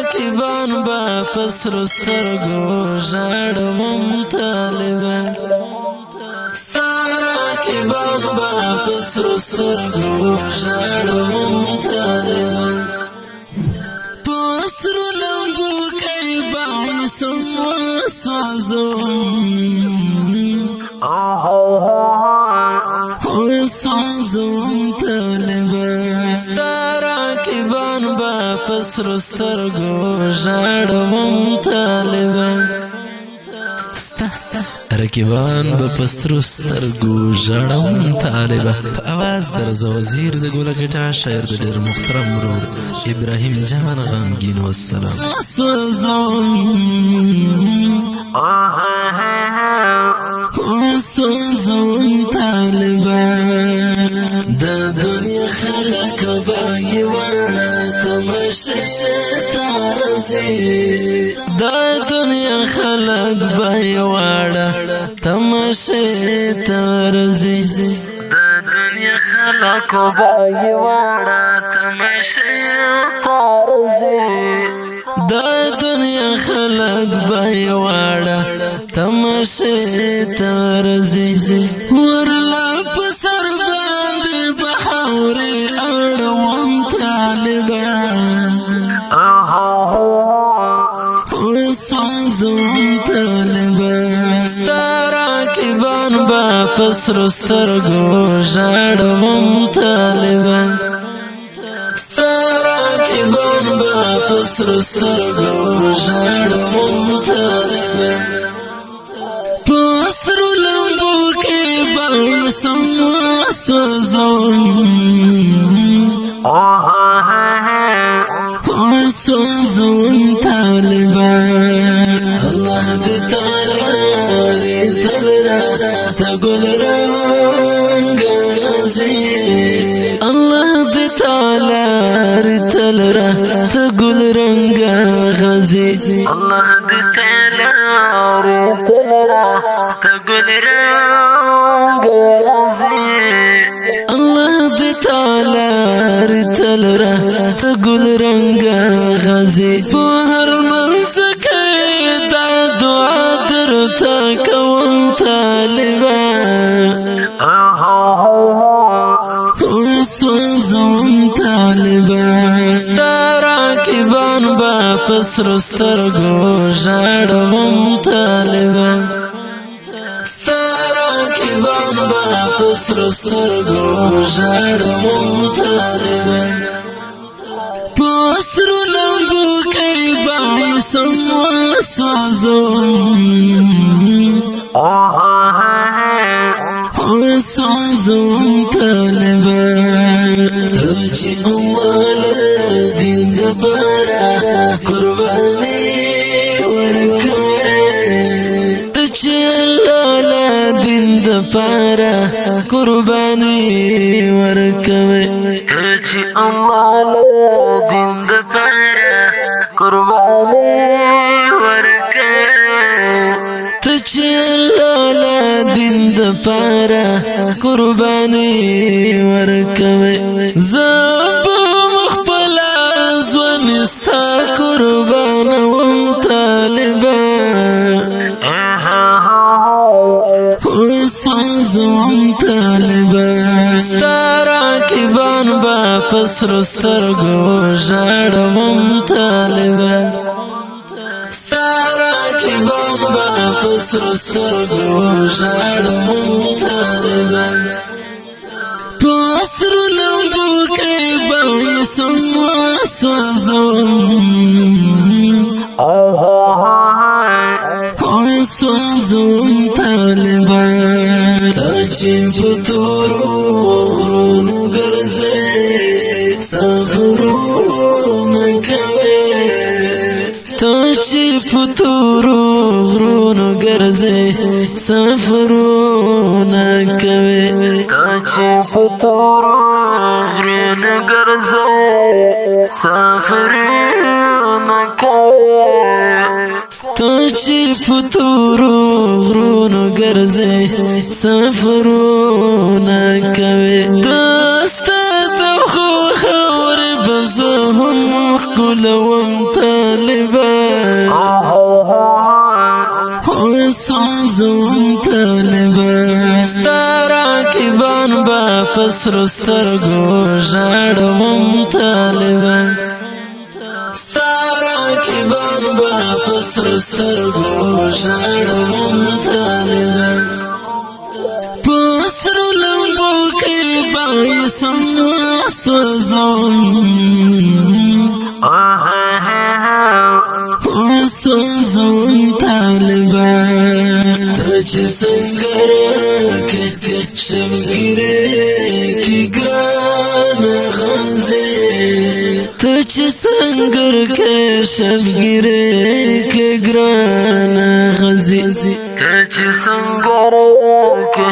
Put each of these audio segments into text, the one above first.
راکبان با پسر سترگو ژاړم طالبان ستا راکبان با پسر سترگو ژاړم طالبان پسر لمبو کئی باعثم سوازم طالبان ستا راکبان با پسر سترگو ژاړم طالبان ستا راکبان با پسر سترگو ژاړم طالبان په اواز درزه وزیر د ګوله ګټه شاعر د ډېر محترم ورور ابراهیم جان غمګین والسلام سوزم طالبان دا دنیا خلق باقی ورنا تمشتا رزی دا دنیا خلق باقی ورنا تمشتا رزی دا دنیا خلق باقی ورنا تمشتا رزی دا دنیا خلق باقی ورنا تمشتا رزی ورلا پسر باندې بحوري اړوم طالبان سوزم طالبان ستا راکبان با پسر سترګو ژاړم طالبان ستا راکبان با پسر سترګو ژاړم طالبان پسر لمبو کې باعثم سوزم طالبان الله دې تعالی تل را تګل رنگ غزي الله دې تعالی تل را تګل رنگ غزي الله دې تعالی تل را تګل رنگ غزي الله دې تعالی تل را تګل رنگ غزي په هر منځ کې دا دعا درته کوم طالبان سوزم طالبان ستا راکبان با پسر سترګو ژاړم طالبان ستا راکبان با پسر سترګو ژاړم طالبان پسر لمبو کئی باعثم سوزم طالبان تجی امال دین دپارا قربانی ورکوے تجی لالا دین دپارا قربانی ورکوے تجی امال دین دپارا قربانی ورکوے تجی لالا دین دپارا قربانی ورکوے زب مخبلا زونستا قربان وم طالبان سوزم طالبان ستا راکبان با پسر سترګو ژاړم طالبان ستا راکبان با پسر سترګو ژاړم طالبان پسر لمبو کې باعثم سوزم طالبان تاچی فتورو غرونو گرزے سفرونو کوے تاچی فتورو غرونو گرزے سفرونو کوے تاچی فتورو غرونو گرزے سفرونو کوے تاچی فتورو غرونو گرزے سفرونو کوے دستا دخو خور بزهم کلوم تا طالبان سوزم طالبان ستا راکبان با پسرو سترگو ژاړوم طالبان ستا راکبان با پسرو سترگو ژاړوم طالبان پسرو لمبو کې بایسم سوزم سوزم طالبان تچ سنگر کے شمگیرے کی گران غمزے تچ سنگر کے شمگیرے کے گران غزی تچ سنگر کے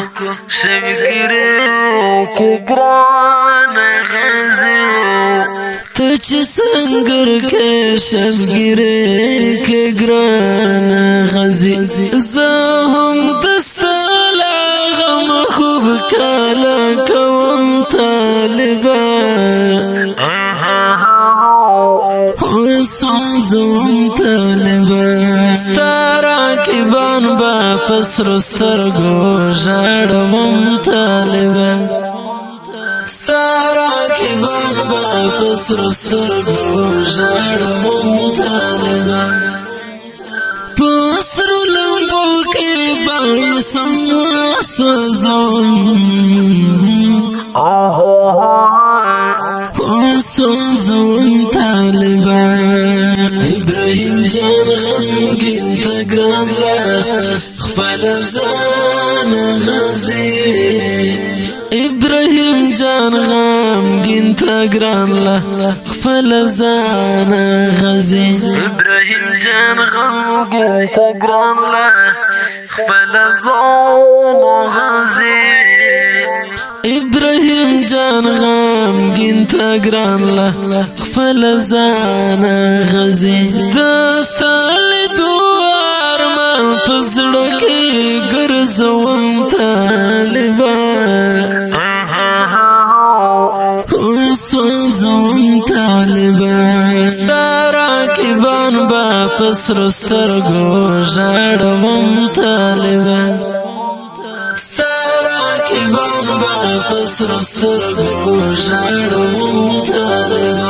شمگیرے کے گران غزی تچ سنگر کے شمگیرے کے گران غزی زہم دستالا غم خوب کالا کوم طالبان سوزم طالبان ستا راکبان با پسرو سترگو ژاړوم طالبان ستا راکبان با پسرو سترگو ژاړوم طالبان پسرو لمبو کې بایسم سوزم سوزم طالبان ابراهیم جان غمگین تا ګران لا خپل ځان غزي ابراهیم جان غمگین تا ګران لا خپل ځان غزي ابراهیم جان غمگین تا ګران لا خپل ځان غزي ابراهیم جان غمگین تا ګران لا خپل ځان غزي دستا لیدو ارمان په زړه کې ګرځوم طالبان سوزم طالبان ستا راکبان با پسرو سترګو ژاړوم طالبان ستا راکبان با پسرو سترګو ژاړوم طالبان